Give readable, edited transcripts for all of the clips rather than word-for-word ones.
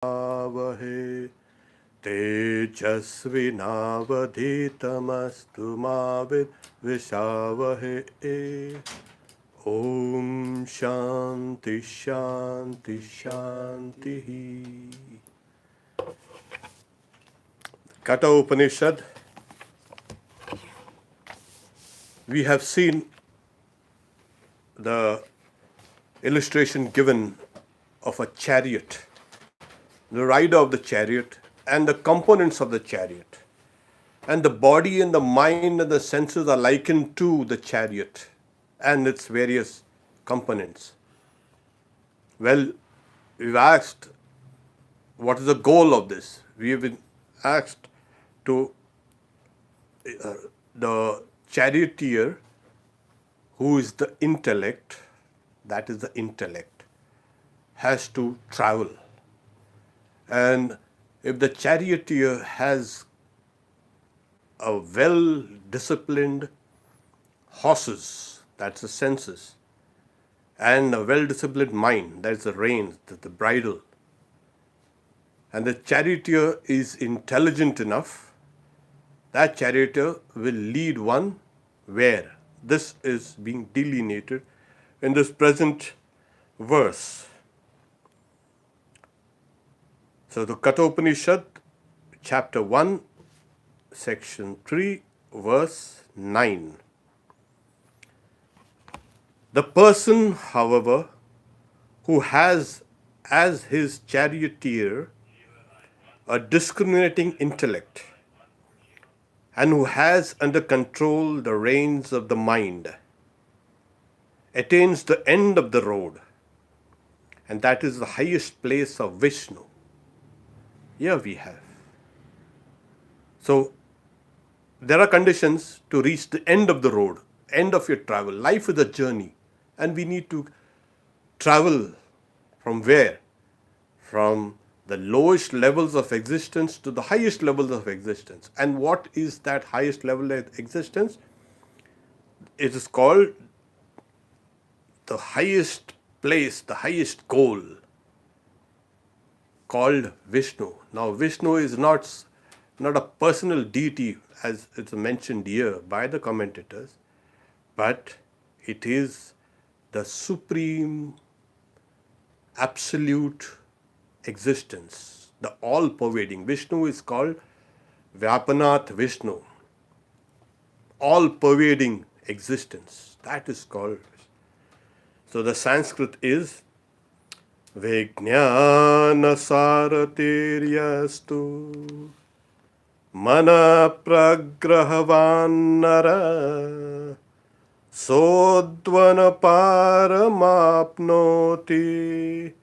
Vahe Tejasvinavadhitamastu mavid Vishavahe. Om Shanti Shanti Shanti. Katha Upanishad. We have seen the illustration given of a chariot, the rider of the chariot, and the components of the chariot. And the body and the mind and the senses are likened to the chariot and its various components. Well, we've asked, what is the goal of this? We have been asked to the charioteer, who is the intellect, that is the intellect, has to travel. And if the charioteer has a well-disciplined horses, that's the senses, and a well-disciplined mind, that's the reins, that's the bridle, and the charioteer is intelligent enough, that charioteer will lead one where? This is being delineated in this present verse. So the Katha Upanishad, chapter 1, section 3, verse 9. The person, however, who has as his charioteer a discriminating intellect, and who has under control the reins of the mind, attains the end of the road, and that is the highest place of Vishnu. Here we have. So, there are conditions to reach the end of the road, end of your travel. Life is a journey, and we need to travel from where? From the lowest levels of existence to the highest levels of existence. And what is that highest level of existence? It is called the highest place, the highest goal, called Vishnu. Now, Vishnu is not a personal deity as it's mentioned here by the commentators, but it is the supreme, absolute existence, the all-pervading. Vishnu is called Vyapanat Vishnu, all-pervading existence. That is called. So the Sanskrit is Vijnana Saratiryastu Mana Pragrahavan Nara Sodvana Paramapnoti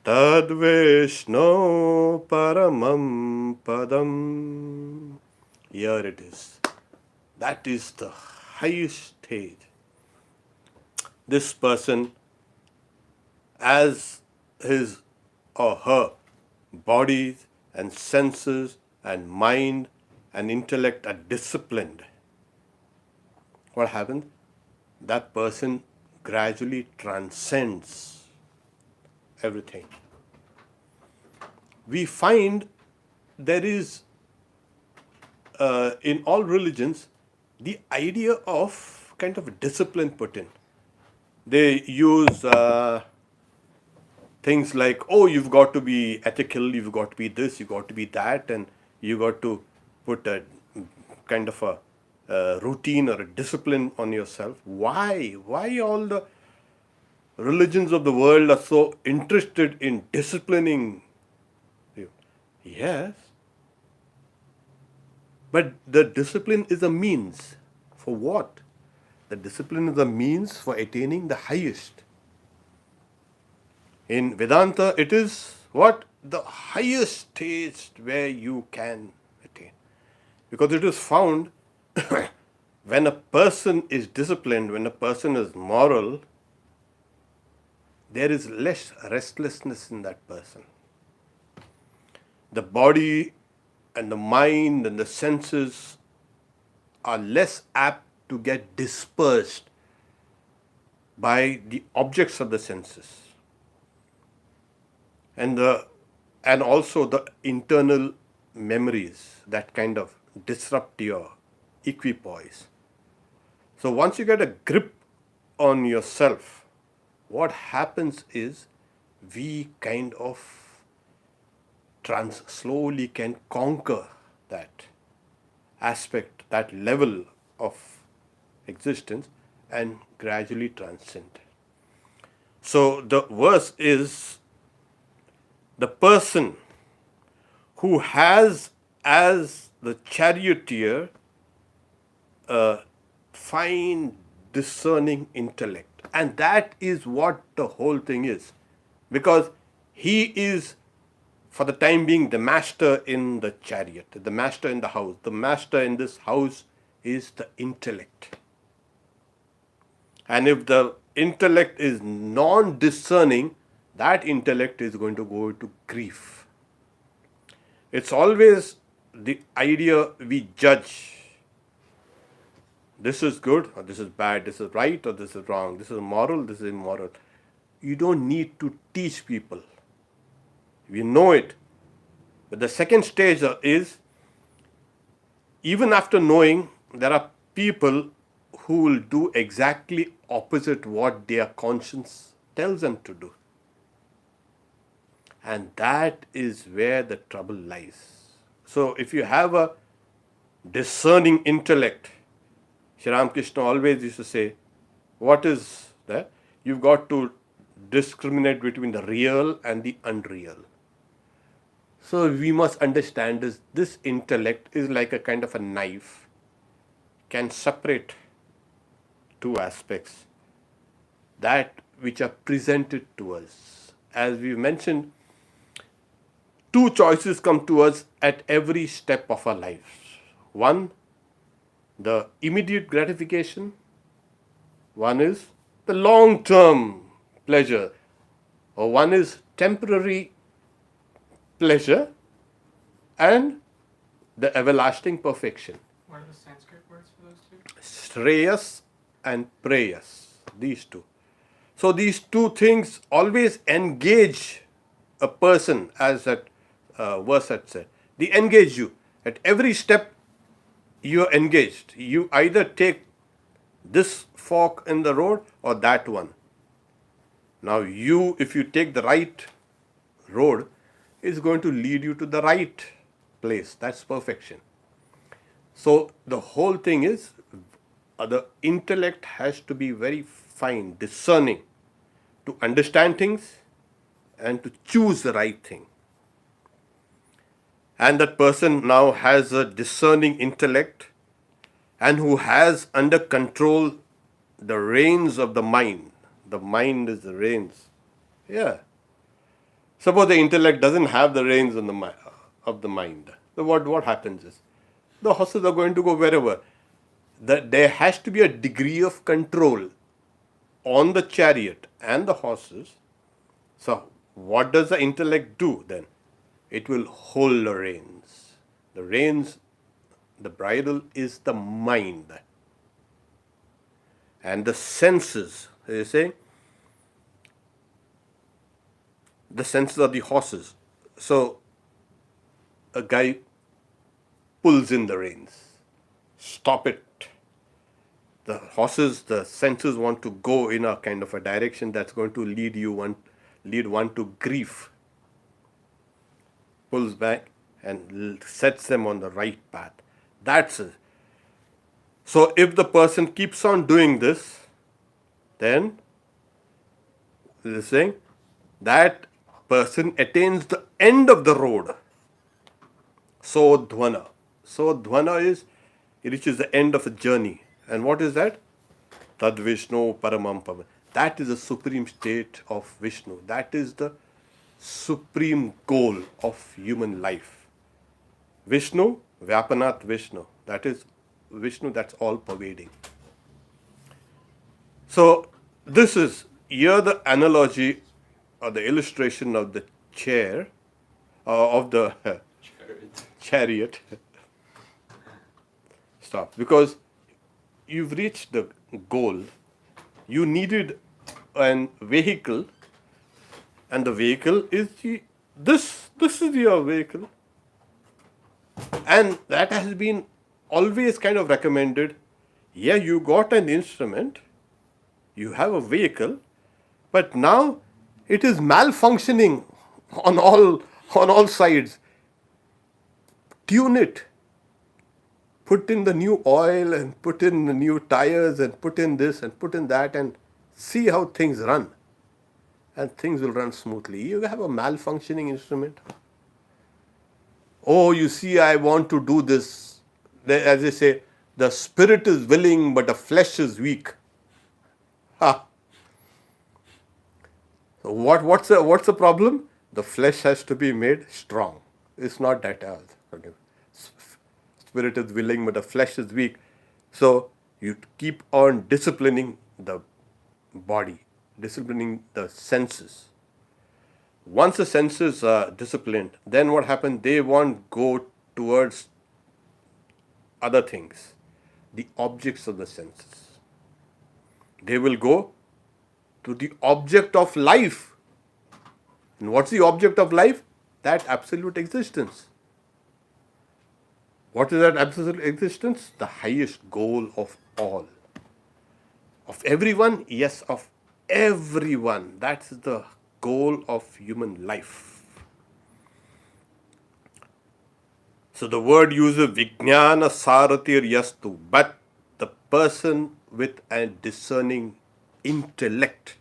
Tad Vishnu Paramam Padam. Here it is. That is the highest stage. This person, as his or her body and senses and mind and intellect are disciplined, what happens? That person gradually transcends everything. We find there is, in all religions, the idea of kind of a discipline put in. They use things like, oh, you've got to be ethical, you've got to be this, you've got to be that, and you've got to put a kind of a routine or a discipline on yourself. Why? Why all the religions of the world are so interested in disciplining you? Yes, but the discipline is a means. For what? The discipline is a means for attaining the highest. In Vedanta, it is what? The highest stage where you can attain. Because it is found when a person is disciplined, when a person is moral, there is less restlessness in that person. The body and the mind and the senses are less apt to get dispersed by the objects of the senses. And the and also the internal memories that kind of disrupt your equipoise. So once you get a grip on yourself, what happens is we kind of slowly can conquer that aspect, that level of existence, and gradually transcend. So the verse is the person who has as the charioteer a fine discerning intellect. And that is what the whole thing is. Because he is, for the time being, the master in the chariot, the master in the house. The master in this house is the intellect. And if the intellect is non discerning, that intellect is going to go to grief. It's always the idea we judge. This is good or this is bad, this is right or this is wrong, this is moral, this is immoral. You don't need to teach people. We know it. But the second stage is, even after knowing, there are people who will do exactly opposite what their conscience tells them to do. And that is where the trouble lies. So if you have a discerning intellect, Sri Ramakrishna always used to say, what is that? You've got to discriminate between the real and the unreal. So we must understand this intellect is like a kind of a knife, can separate two aspects, that which are presented to us. As we mentioned, two choices come to us at every step of our lives. One, the immediate gratification. One is the long-term pleasure. Or one is temporary pleasure and the everlasting perfection. What are the Sanskrit words for those two? Shreyas and preyas, these two. So these two things always engage a person, as that verse had said. They engage you. At every step, you are engaged. You either take this fork in the road or that one. Now if you take the right road, it's going to lead you to the right place. That's perfection. So the whole thing is, the intellect has to be very fine, discerning, to understand things and to choose the right thing. And that person now has a discerning intellect and who has under control the reins of the mind. The mind is the reins. Yeah. Suppose the intellect doesn't have the reins of the mind. So what happens is, the horses are going to go wherever. There has to be a degree of control on the chariot and the horses. So what does the intellect do then? It will hold the reins. The reins, the bridle is the mind. And the senses, they say, the senses are the horses. So a guy pulls in the reins. Stop it. The horses, the senses want to go in a kind of a direction that's going to lead one to grief. Pulls back and sets them on the right path. That's it. So if the person keeps on doing this, then they're saying that person attains the end of the road. So dhvana. So dhvana is, it reaches the end of a journey. And what is that? Tad Vishnu Paramam Pavan. That is the supreme state of Vishnu. That is the supreme goal of human life. Vishnu, Vyapanat Vishnu. That is Vishnu that's all pervading. So this is here the analogy or the illustration of the chair, of the chariot. Stop. Because you've reached the goal, you needed a vehicle, and the vehicle is This is your vehicle. And that has been always kind of recommended. Yeah, you got an instrument, you have a vehicle, but now it is malfunctioning on all sides. Tune it. Put in the new oil and put in the new tires and put in this and put in that and see how things run. And things will run smoothly. You have a malfunctioning instrument. Oh, you see, I want to do this. As they say, the spirit is willing, but the flesh is weak. Ha! So what's the problem? The flesh has to be made strong. It's not that spirit is willing, but the flesh is weak. So you keep on disciplining the body, disciplining the senses. Once the senses are disciplined, then what happens? They won't go towards other things, the objects of the senses. They will go to the object of life. And what's the object of life? That absolute existence. What is that absolute existence? The highest goal of all. Of everyone? Yes, of everyone. That's the goal of human life. So the word uses vijnana saratir yastu, but the person with a discerning intellect,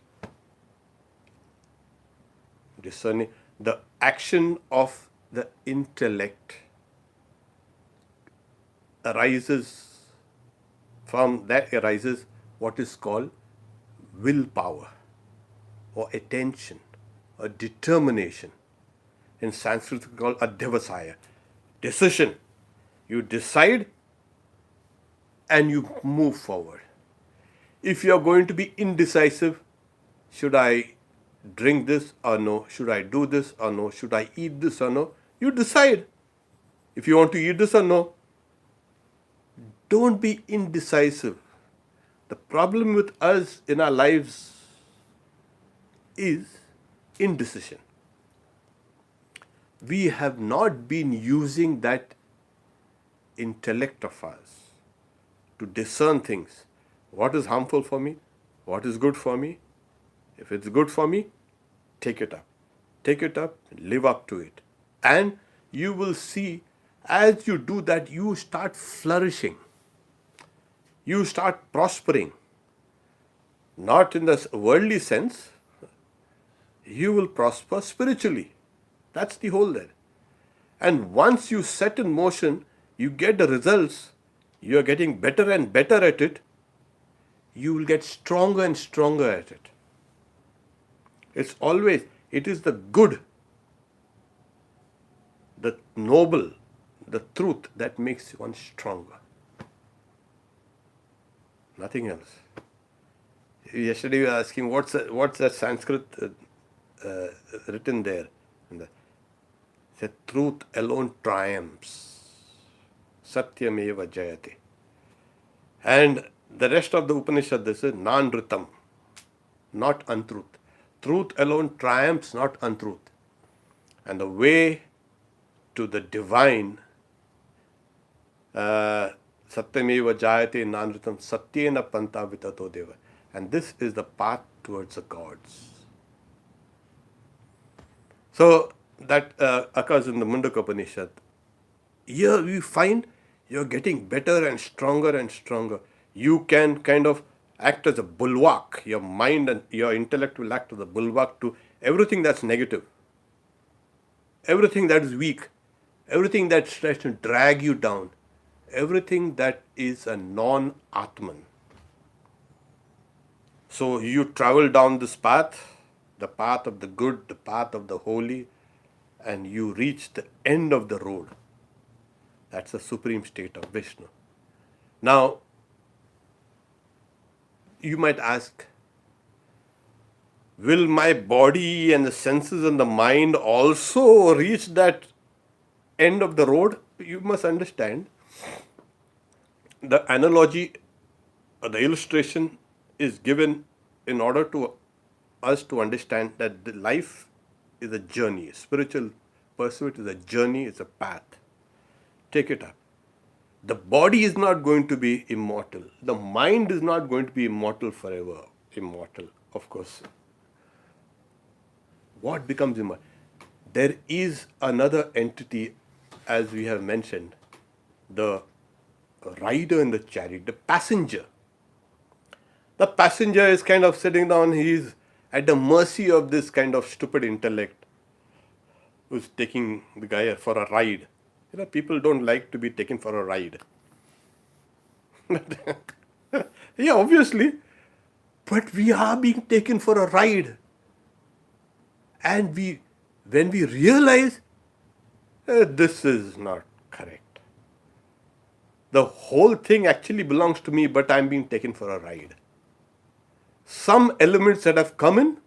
discerning the action of the intellect arises, from that arises what is called willpower or attention or determination. In Sanskrit it's called adhyavasaya, decision. You decide and you move forward. If you are going to be indecisive, should I drink this or no? Should I do this or no? Should I eat this or no? You decide. If you want to eat this or no, don't be indecisive. The problem with us in our lives is indecision. We have not been using that intellect of ours to discern things. What is harmful for me? What is good for me? If it's good for me, take it up. Take it up, live up to it. And you will see, as you do that, you start flourishing. You start prospering. Not in the worldly sense, you will prosper spiritually. That's the whole there. And once you set in motion, you get the results, you are getting better and better at it, you will get stronger and stronger at it. It's always, it is the good, the noble, the truth that makes one stronger. Nothing else. Yesterday we were asking, what's that Sanskrit written there? And the truth alone triumphs. Satyameva jayate. And the rest of the Upanishad, this is nanritam, not untruth. Truth alone triumphs, not untruth. And the way to the divine, satyameva jayate nanritam satyena panta vitato deva. And this is the path towards the gods. So that occurs in the Mundaka Upanishad. Here we find you're getting better and stronger. You can kind of act as a bulwark. Your mind and your intellect will act as a bulwark to everything that's negative, everything that is weak, everything that tries to drag you down, everything that is a non-Atman. So you travel down this path, the path of the good, the path of the holy, and you reach the end of the road. That's the supreme state of Vishnu. Now, you might ask, will my body and the senses and the mind also reach that end of the road? You must understand, the analogy, the illustration is given in order to us to understand that the life is a journey, a spiritual pursue it. It's a journey, it's a path. Take it up. The body is not going to be immortal. The mind is not going to be immortal forever. Immortal, of course. What becomes immortal? There is another entity, as we have mentioned, the rider in the chariot, the passenger. The passenger is kind of sitting down, he is at the mercy of this kind of stupid intellect who's taking the guy for a ride. People don't like to be taken for a ride. Yeah, obviously. But we are being taken for a ride. And when we realize this is not correct, the whole thing actually belongs to me, but I'm being taken for a ride. Some elements that have come in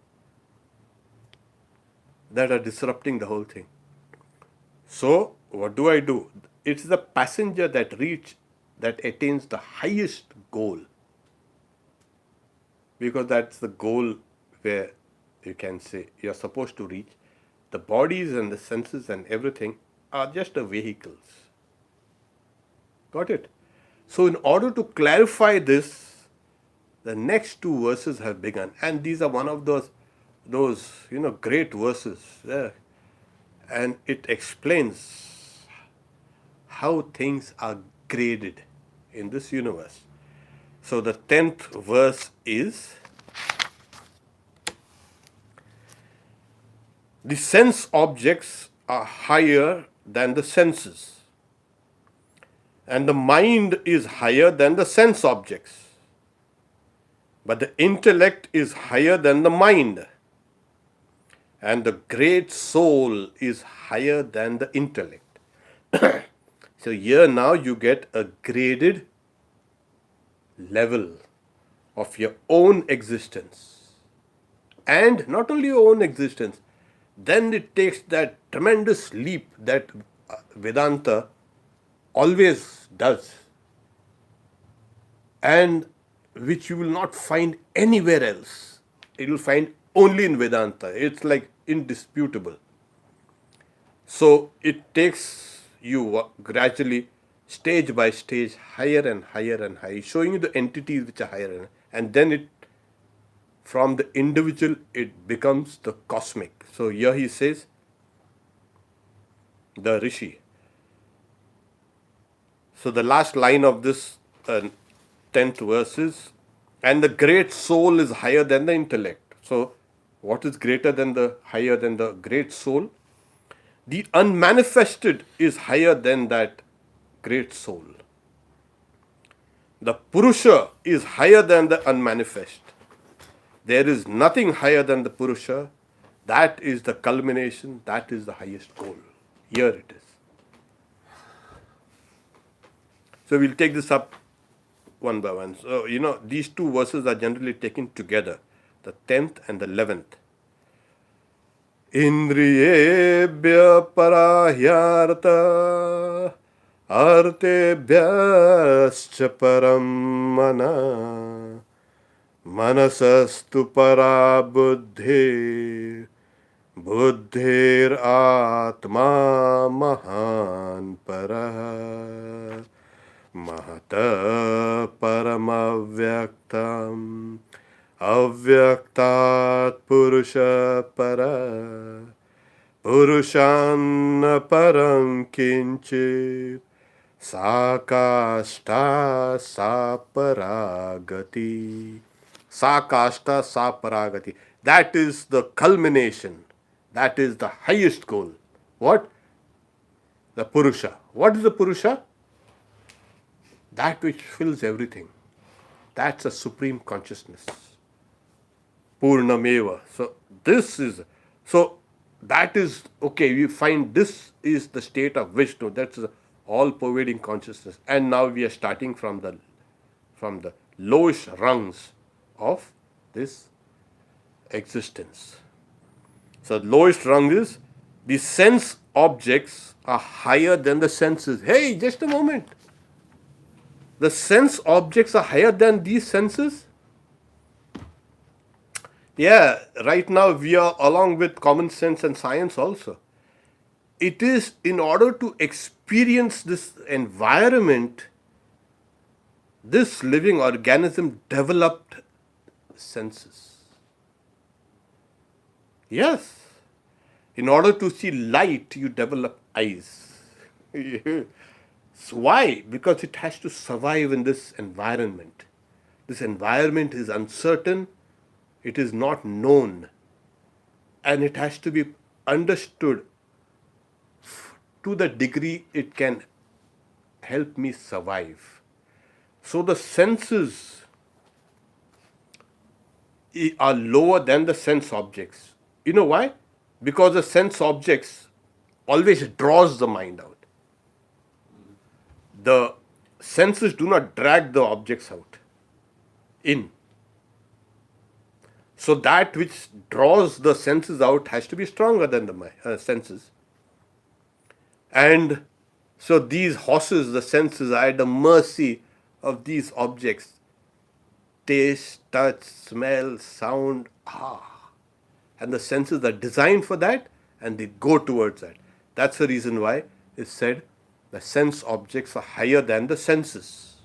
that are disrupting the whole thing. So, what do? It's the passenger that attains the highest goal. Because that's the goal where you can say you're supposed to reach. The bodies and the senses and everything are just the vehicles. Got it? So, in order to clarify this, the next two verses have begun, and these are one of those great verses. Yeah. And it explains how things are graded in this universe. So the 10th verse is, the sense objects are higher than the senses, and the mind is higher than the sense objects. But the intellect is higher than the mind, and the great soul is higher than the intellect. So here now you get a graded level of your own existence. And not only your own existence, then it takes that tremendous leap that Vedanta always does, and which you will not find anywhere else. It will find only in Vedanta. It's like indisputable. So it takes you gradually, stage by stage, higher and higher and higher, showing you the entities which are higher, and then from the individual it becomes the cosmic. So here he says, the Rishi. So the last line of this 10th verse is, and the great soul is higher than the intellect. So what is higher than the great soul? The unmanifested is higher than that great soul. The Purusha is higher than the unmanifest. There is nothing higher than the Purusha. That is the culmination. That is the highest goal. Here it is. So we'll take this up one by one. So, these two verses are generally taken together, the 10th and the 11th. Indriyebhya parahyarta artebhyascha param mana manasastu para buddhi buddhir atma mahan para mahata paramavyaktam avyaktat purusha para purushan param kinchit sakashta saparagati. Sakashta saparagati. That is the culmination. That is the highest goal. What? The Purusha. What is the Purusha? That which fills everything. That's a supreme consciousness. Purnameva. So that is, okay, we find this is the state of Vishnu. That's the all-pervading consciousness. And now we are starting from the lowest rungs of this existence. So the lowest rung is, the sense objects are higher than the senses. Hey, just a moment. The sense objects are higher than these senses? Yeah, right now we are along with common sense and science also. it is in order to experience this environment, this living organism developed senses. Yes. In order to see light, you develop eyes. So why? Because it has to survive in this environment. This environment is uncertain, it is not known, and it has to be understood to the degree it can help me survive. So the senses are lower than the sense objects. You know why? Because the sense objects always draws the mind out. The senses do not drag the objects out in. So that which draws the senses out has to be stronger than the senses. And so these horses, the senses, are at the mercy of these objects. Taste, touch, smell, sound, and the senses are designed for that, and they go towards that. That's the reason why it's said the sense objects are higher than the senses.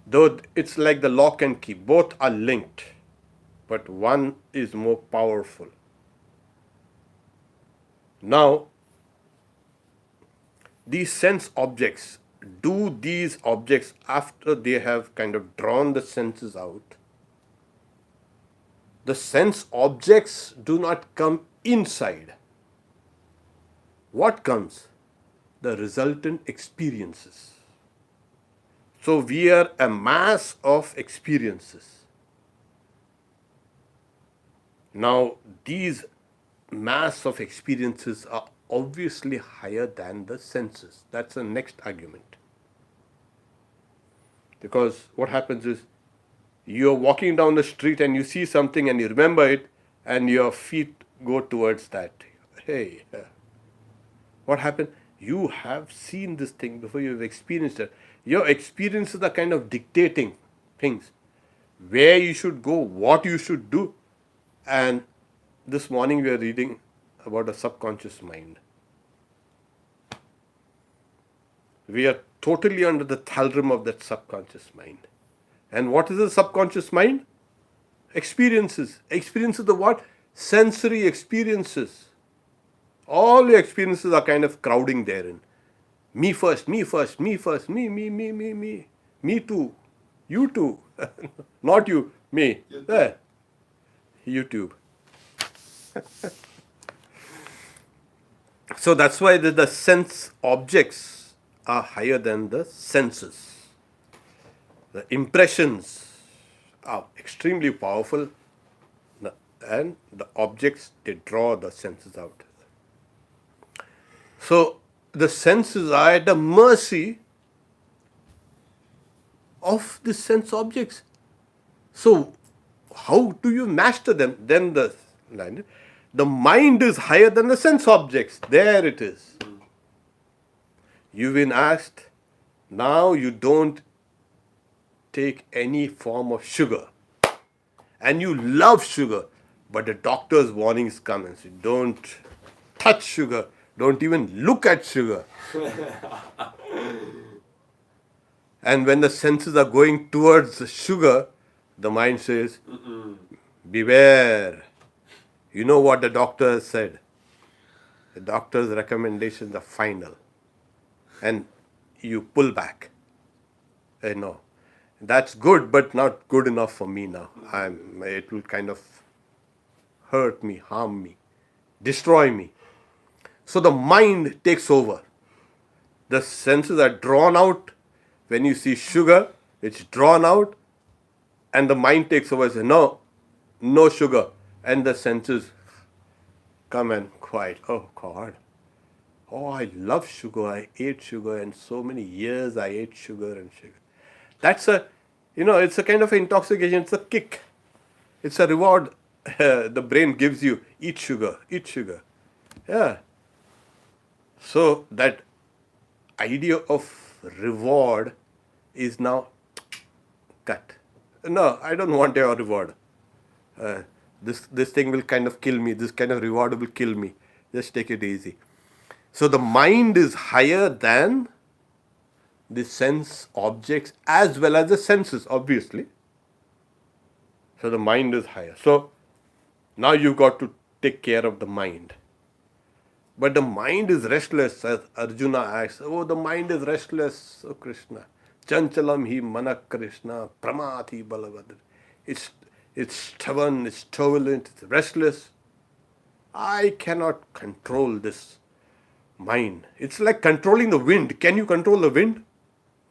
Though it's like the lock and key, both are linked, but one is more powerful. Now, these sense objects, do these objects, after they have kind of drawn the senses out, the sense objects do not come inside. What comes? The resultant experiences. So we are a mass of experiences. Now, these mass of experiences are obviously higher than the senses. That's the next argument. Because what happens is, you're walking down the street and you see something and you remember it, and your feet go towards that. Hey, what happened? You have seen this thing before, you've experienced it. Your experiences are kind of dictating things, where you should go, what you should do. And this morning we are reading about a subconscious mind. We are totally under the thalrum of that subconscious mind. And what is the subconscious mind? Experiences. Experiences of what? Sensory experiences. All your experiences are kind of crowding therein. Me first, me first, me first, me. Me too. You too. Not you, me. There. YouTube. So that's why the sense objects are higher than the senses. The impressions are extremely powerful, and the objects, they draw the senses out. So the senses are at the mercy of the sense objects. So how do you master them? Then the mind is higher than the sense objects. There it is. You've been asked, now you don't take any form of sugar, and you love sugar, but the doctor's warnings come and say, don't touch sugar, don't even look at sugar. And when the senses are going towards the sugar, the mind says, beware. You know what the doctor has said? The doctor's recommendations are final. And you pull back. No. That's good, but not good enough for me now. It will kind of hurt me, harm me, destroy me. So the mind takes over. The senses are drawn out. When you see sugar, it's drawn out, and the mind takes over and says, no, no sugar. And the senses come and quiet. Oh God. Oh, I love sugar. I ate sugar, and so many years I ate sugar and sugar. That's it's a kind of intoxication. It's a kick. It's a reward the brain gives you. Eat sugar, eat sugar. Yeah. So that idea of reward is now cut. No, I don't want your reward. This thing will kind of kill me. This kind of reward will kill me. Just take it easy. So the mind is higher than the sense objects as well as the senses, obviously. So the mind is higher. So now you've got to take care of the mind. But the mind is restless, as Arjuna asks. Oh, the mind is restless, oh Krishna. Chanchalam hi manak Krishna, pramati balavadr. It's, it's stubborn, it's turbulent, it's restless. I cannot control this mind. It's like controlling the wind. Can you control the wind?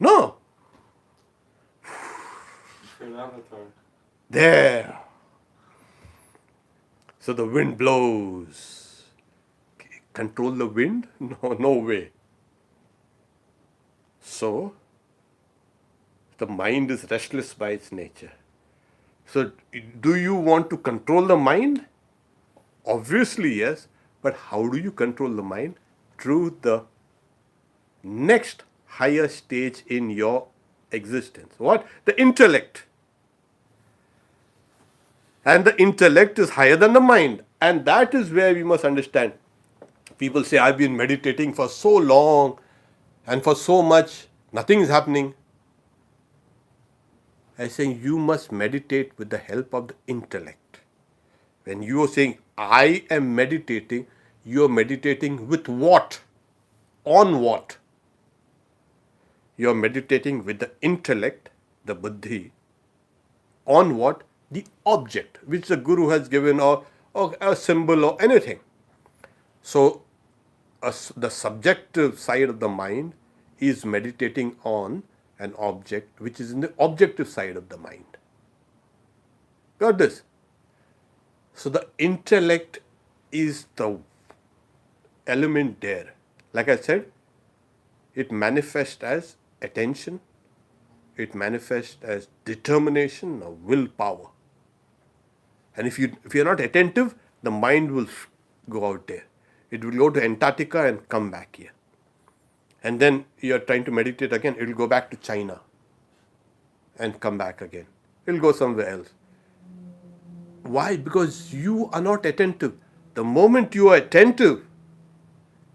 No. An avatar. There. So the wind blows. Control the wind? No, no way. So the mind is restless by its nature. So do you want to control the mind? Obviously, yes. But how do you control the mind? Through the next higher stage in your existence. What? The intellect. And the intellect is higher than the mind. And that is where we must understand. People say, I've been meditating for so long and for so much, nothing is happening. I say, you must meditate with the help of the intellect. When you are saying, I am meditating, you are meditating with what? On what? You are meditating with the intellect, the buddhi. On what? The object, which the Guru has given, or a symbol or anything. So, the subjective side of the mind is meditating on an object which is in the objective side of the mind. Got this? So, the intellect is the element there. Like I said, it manifests as attention, it manifests as determination or willpower. And if you're not attentive, the mind will go out there. It will go to Antarctica and come back here. And then you're trying to meditate again, it will go back to China and come back again. It will go somewhere else. Why? Because you are not attentive. The moment you are attentive,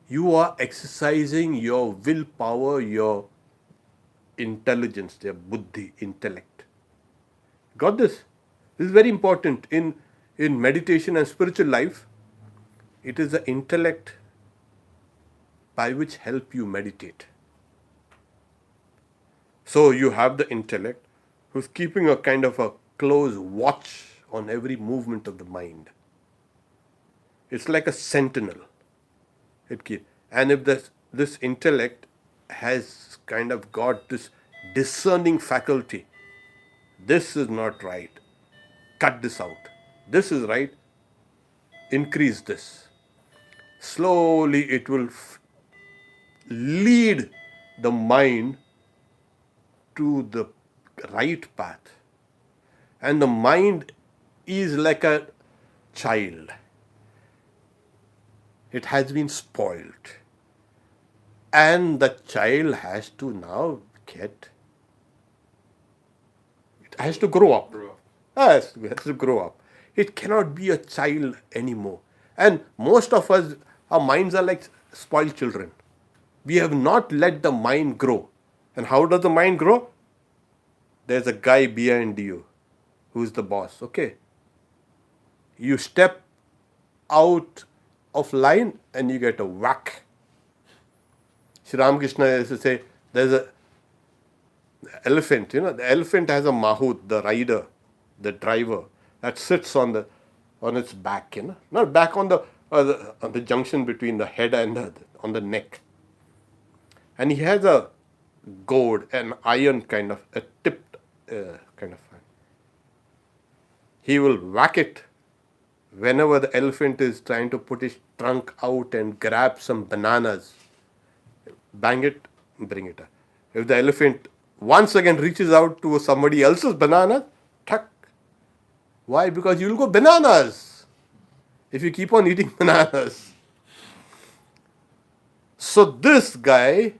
you are exercising your willpower, your intelligence, your buddhi, intellect. Got this? This is very important in meditation and spiritual life. It is the intellect by which help you meditate. So you have the intellect who's keeping a kind of a close watch on every movement of the mind. It's like a sentinel. And if this intellect has kind of got this discerning faculty, this is not right, cut this out. This is right, increase this. Slowly it will lead the mind to the right path. And the mind is like a child. It has been spoiled. And the child has to now it has to grow up. It has to grow up. It cannot be a child anymore. And most of us, our minds are like spoiled children. We have not let the mind grow. And how does the mind grow? There's a guy behind you who's the boss. Okay. You step out of line and you get a whack. Sri Ramakrishna used to say, there's a elephant, the elephant has a mahout, the rider, the driver, that sits on its back, not back on the junction between the head and on the neck. And he has a goad, an iron kind of, a tipped kind of. He will whack it whenever the elephant is trying to put his trunk out and grab some bananas. Bang it, bring it up. If the elephant once again reaches out to somebody else's banana, tuck. Why? Because you will go bananas if you keep on eating bananas. So this guy,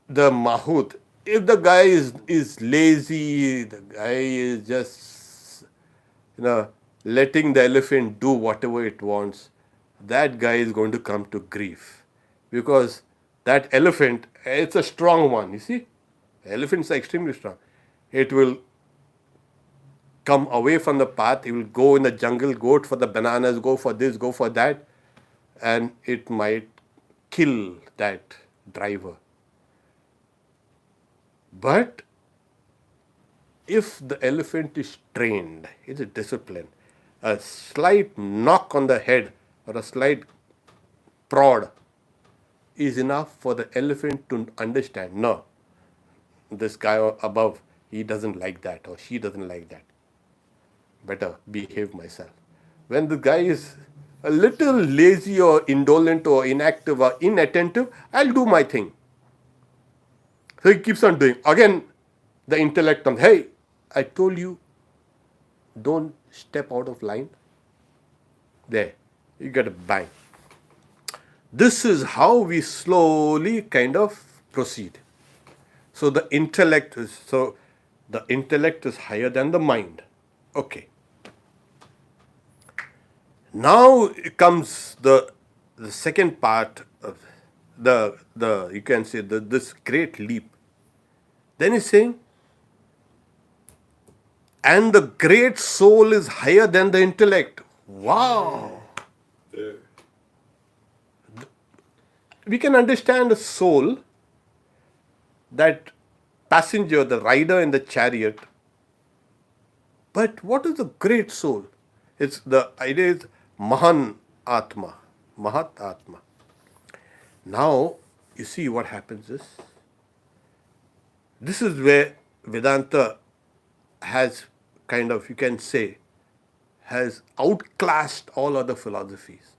the mahout, if the guy is lazy, the guy is just letting the elephant do whatever it wants, that guy is going to come to grief. because that elephant, it's a strong one, you see. Elephants are extremely strong. It will come away from the path, it will go in the jungle, go for the bananas, go for this, go for that, and it might kill that driver. But if the elephant is trained, it's a discipline, a slight knock on the head or a slight prod is enough for the elephant to understand, no, this guy above, he doesn't like that or she doesn't like that. Better behave myself. When the guy is a little lazy or indolent or inactive or inattentive, I'll do my thing. So he keeps on doing. Again, the intellect comes, hey, I told you, don't step out of line. There, you get a bang. This is how we slowly kind of proceed. So the intellect is higher than the mind. Okay. Now comes the second part of the you can say this great leap. Then he's saying, and the great soul is higher than the intellect. Wow. We can understand a soul, that passenger, the rider in the chariot. But what is the great soul? It's the idea is Mahan Atma, Mahat Atma. Now, you see what happens is, this is where Vedanta has kind of, you can say, has outclassed all other philosophies.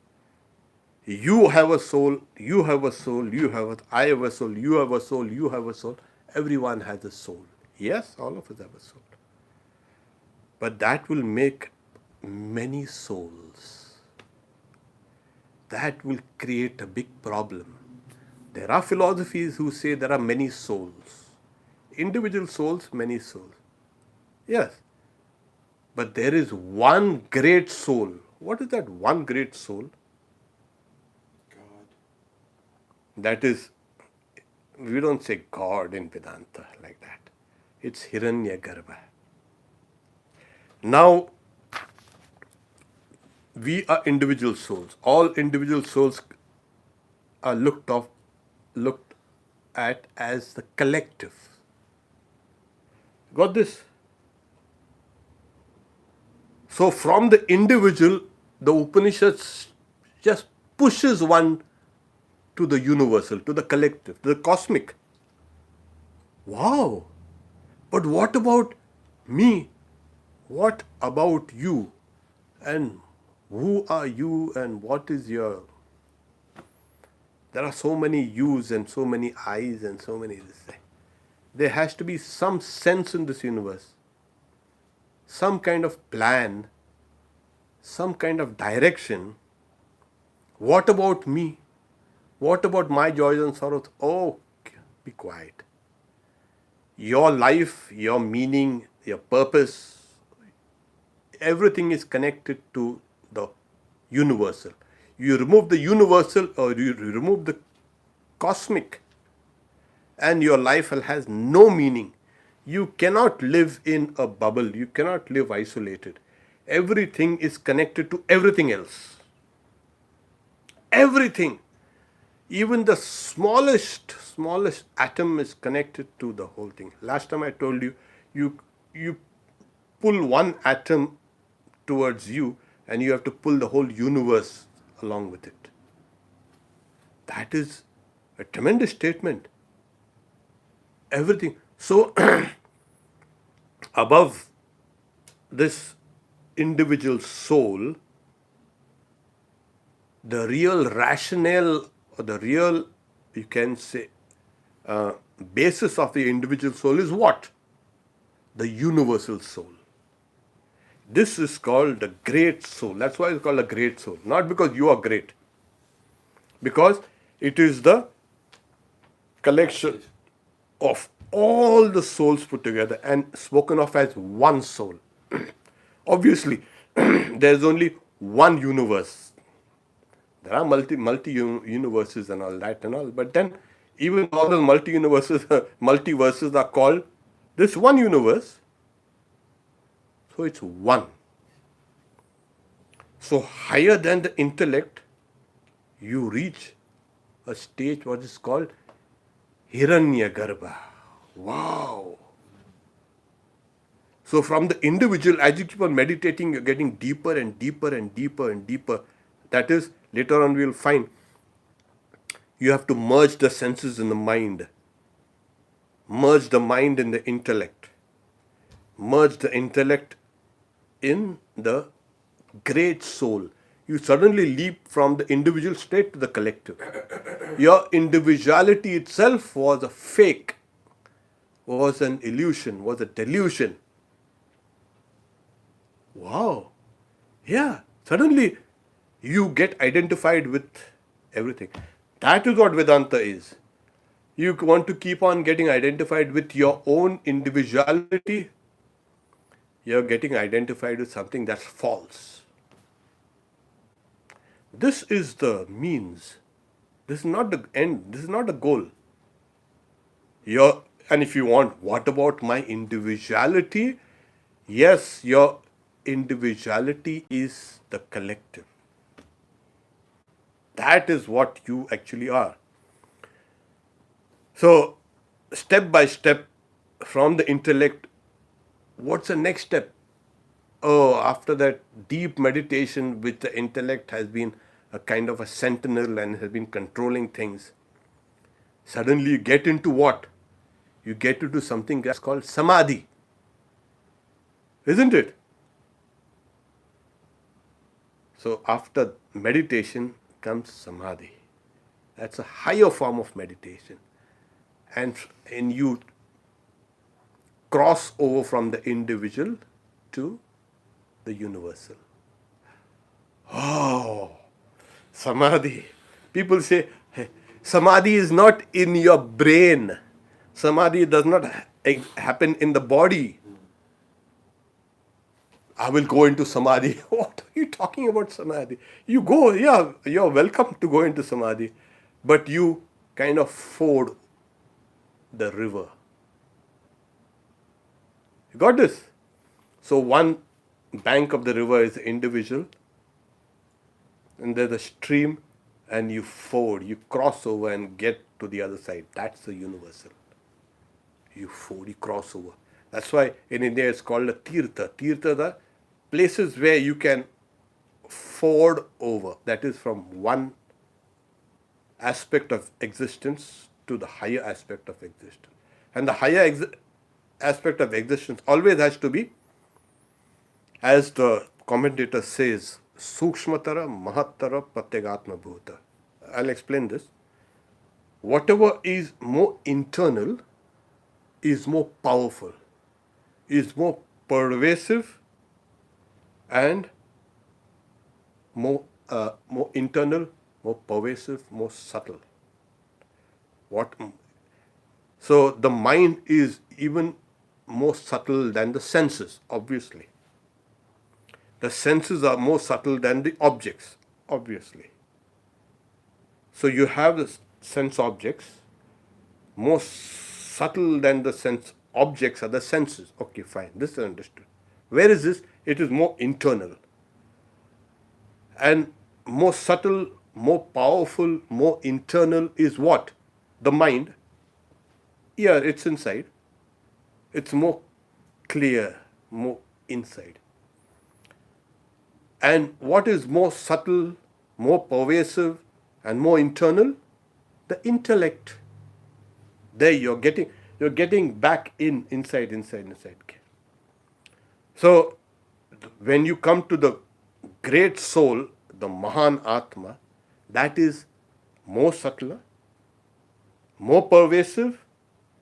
You have a soul, you have a soul, you have a, I have a soul, you have a soul, you have a soul. Everyone has a soul. Yes, all of us have a soul. But that will make many souls. That will create a big problem. There are philosophies who say there are many souls. Individual souls, many souls. Yes. But there is one great soul. What is that one great soul? God. That is, we don't say God in Vedanta like that. It's Hiranyagarbha. Now, we are individual souls. All individual souls are looked at as the collective. Got this? So from the individual, the Upanishads just pushes one to the universal, to the collective, to the cosmic. Wow! But what about me? What about you? And who are you and what is your... There are so many yous and so many I's and so many this thing. There has to be some sense in this universe, some kind of plan, some kind of direction. What about me? What about my joys and sorrows? Oh, be quiet. Your life, your meaning, your purpose, everything is connected to the universal. You remove the universal or you remove the cosmic, and your life has no meaning. You cannot live in a bubble. You cannot live isolated. Everything is connected to everything else. Everything. Even the smallest atom is connected to the whole thing. Last time I told you, you pull one atom towards you and you have to pull the whole universe along with it. That is a tremendous statement. Everything. So, above this individual soul, the real rationale or the real, you can say, basis of the individual soul is what? The universal soul. This is called the great soul. That's why it's called a great soul. Not because you are great. Because it is the collection of all the souls put together and spoken of as one soul. Obviously, there is only one universe. There are multi universes and all that and all, but then even all those multi universes, multiverses are called this one universe. So it's one. So higher than the intellect, you reach a stage what is called Hiranyagarbha. Wow. So from the individual, as you keep on meditating, you're getting deeper and deeper and deeper and deeper. That is, later on we'll find you have to merge the senses in the mind. Merge the mind in the intellect. Merge the intellect in the great soul. You suddenly leap from the individual state to the collective. Your individuality itself was a fake, was an illusion, was a delusion. Wow. Yeah. Suddenly you get identified with everything. That is what Vedanta is. You want to keep on getting identified with your own individuality. You're getting identified with something that's false. This is the means. This is not the end. This is not the goal. And if you want, what about my individuality? Yes, your individuality is the collective. That is what you actually are. So, step by step, from the intellect, what's the next step? Oh, after that deep meditation, which the intellect has been a kind of a sentinel and has been controlling things, suddenly you get into what? You get into something that's called Samadhi. Isn't it? So after meditation comes Samadhi. That's a higher form of meditation. And you cross over from the individual to the universal. Oh, Samadhi. People say, hey, Samadhi is not in your brain. Samadhi does not happen in the body. I will go into Samadhi. What are you talking about Samadhi? You go, yeah, you're welcome to go into Samadhi. But you kind of ford the river. You got this? So one bank of the river is the individual, and there's a stream, and you ford, you cross over and get to the other side. That's the universal. You ford, you cross over. That's why in India it's called a tirtha. Tirtha, the places where you can ford over. That is from one aspect of existence to the higher aspect of existence. And the higher aspect of existence always has to be, as the commentator says, Sukshmatara Mahattara Pratyagatma Bhuta. I'll explain this. Whatever is more internal is more powerful, is more pervasive, and more internal, more pervasive, more subtle. So the mind is even more subtle than the senses, obviously. The senses are more subtle than the objects, obviously. So you have the sense objects, more subtle than the sense objects are the senses. Okay, fine, this is understood. Where is this? It is more internal. And more subtle, more powerful, more internal is what? The mind. Yeah, it's inside. It's more clear, more inside. And what is more subtle, more pervasive, and more internal? The intellect. There you're getting back inside. So when you come to the great soul, the Mahan Atma, that is more subtler, more pervasive,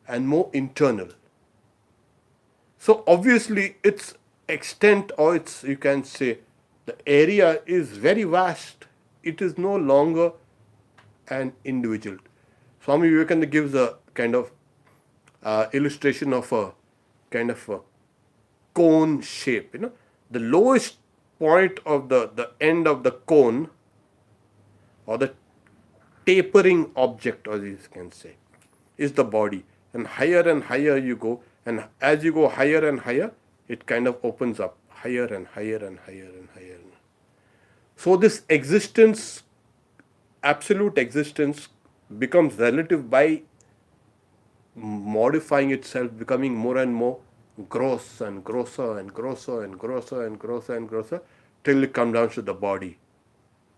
and more internal. So obviously its extent, or its, you can say, the area is very vast. It is no longer an individual. Swami Vivekananda gives a kind of illustration of a kind of a cone shape. The lowest point of the end of the cone or the tapering object, as you can say, is the body. And higher you go, and as you go higher and higher, it kind of opens up higher and higher and higher and higher. So this existence, absolute existence, becomes relative by modifying itself, becoming more and more gross and grosser and grosser and grosser and grosser and grosser, till it comes down to the body.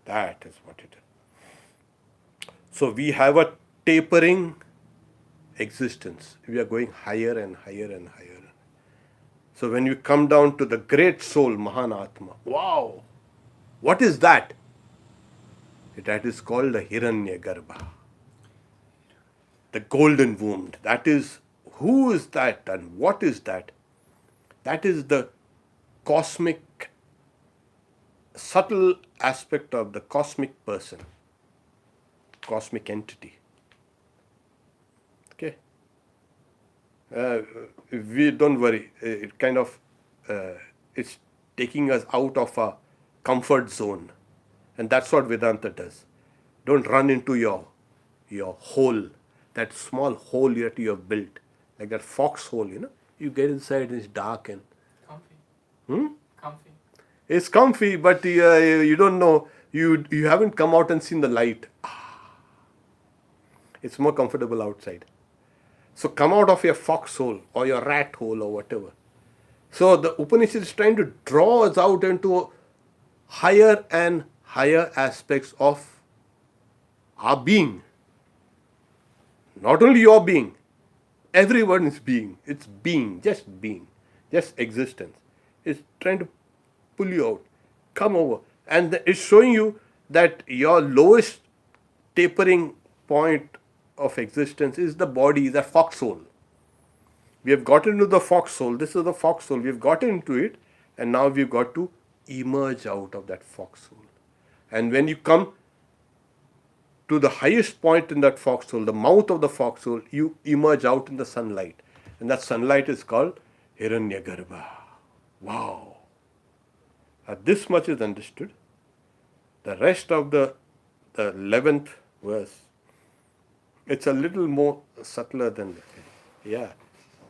That is what it is. So we have a tapering existence. We are going higher and higher and higher. So when you come down to the great soul, Mahan Atma, wow, what is that? That is called the Hiranyagarbha, the golden womb. That is, who is that and what is that? That is the cosmic, subtle aspect of the cosmic person, cosmic entity. Okay? We don't worry. It kind of, it's taking us out of a comfort zone. And that's what Vedanta does. Don't run into your hole, that small hole that you have built, like that foxhole, You get inside and it's dark and Comfy. Comfy. it's comfy, but you don't know, you haven't come out and seen the light. It's more comfortable outside. So come out of your foxhole or your rat hole or whatever. So the Upanishad is trying to draw us out into higher and higher aspects of our being. Not only your being, everyone's being. It's being, just existence. It's trying to pull you out, come over. And it's showing you that your lowest tapering point of existence is the body, the foxhole. We have got into the foxhole. This is the foxhole. We have got into it, and now we've got to emerge out of that foxhole. And when you come to the highest point in that foxhole, the mouth of the foxhole, you emerge out in the sunlight. And that sunlight is called Hiranyagarbha. Wow. This much is understood. The rest of the 11th verse, it's a little more subtler than that. Yeah.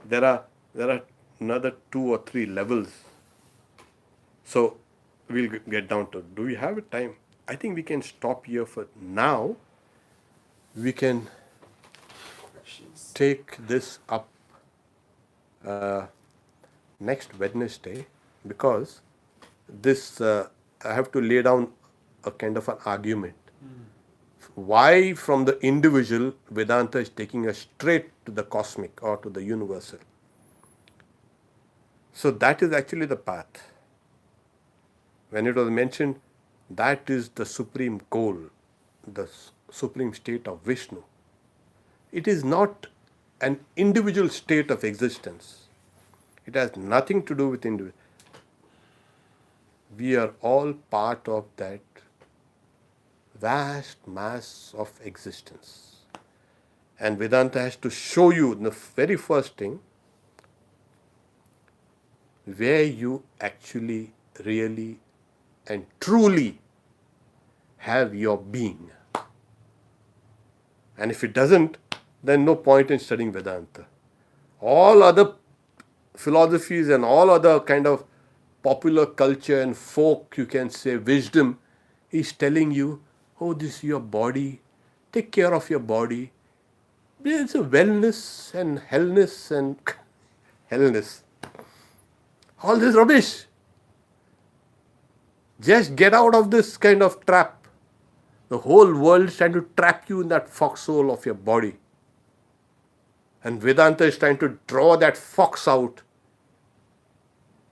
There are another 2 or 3 levels. So we'll get down to, do we have time? I think we can stop here for now. We can take this up next Wednesday, because this I have to lay down a kind of an argument. Why from the individual Vedanta is taking us straight to the cosmic or to the universal. So that is actually the path. When it was mentioned, that is the supreme goal, the supreme state of Vishnu. It is not an individual state of existence. It has nothing to do with individual. We are all part of that vast mass of existence. And Vedanta has to show you the very first thing where you actually, really and truly have your being. And if it doesn't, then no point in studying Vedanta. All other philosophies and all other kind of popular culture and folk, you can say, wisdom, is telling you, oh, this is your body, take care of your body. There's a wellness and hellness and hellness. All this rubbish. Just get out of this kind of trap. The whole world is trying to trap you in that foxhole of your body. And Vedanta is trying to draw that fox out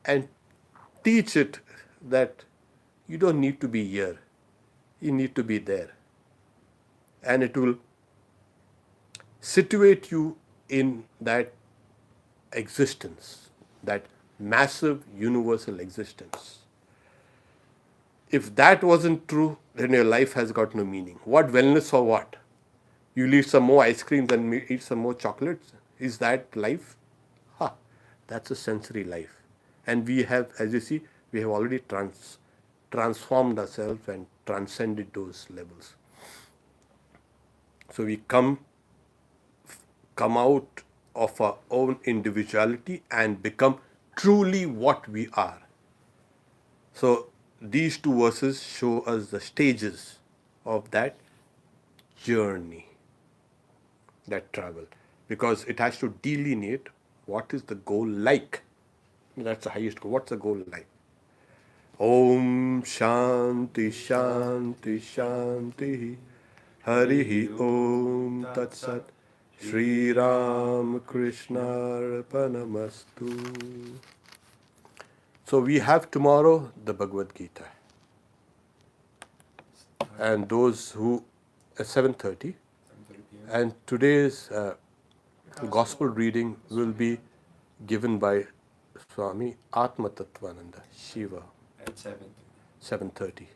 and teach it that you don't need to be here. You need to be there. And it will situate you in that existence, that massive universal existence. If that wasn't true, then your life has got no meaning. What wellness for what? You'll eat some more ice creams and eat some more chocolates. Is that life? That's a sensory life. And we have, as you see, we have already transformed ourselves and transcended those levels. So we come out of our own individuality and become truly what we are. So these two verses show us the stages of that journey, that travel, because it has to delineate what is the goal like. That's the highest goal. What's the goal like? Om Shanti Shanti Shanti Harihi Om Tat Sat Shri Ram Krishna Arpanamastu. So we have tomorrow the Bhagavad Gita, and those who at 7:30, 7:30 p.m. and today's gospel reading will be given by Swami Atma Tattvananda Shiva, at 7. 7:30.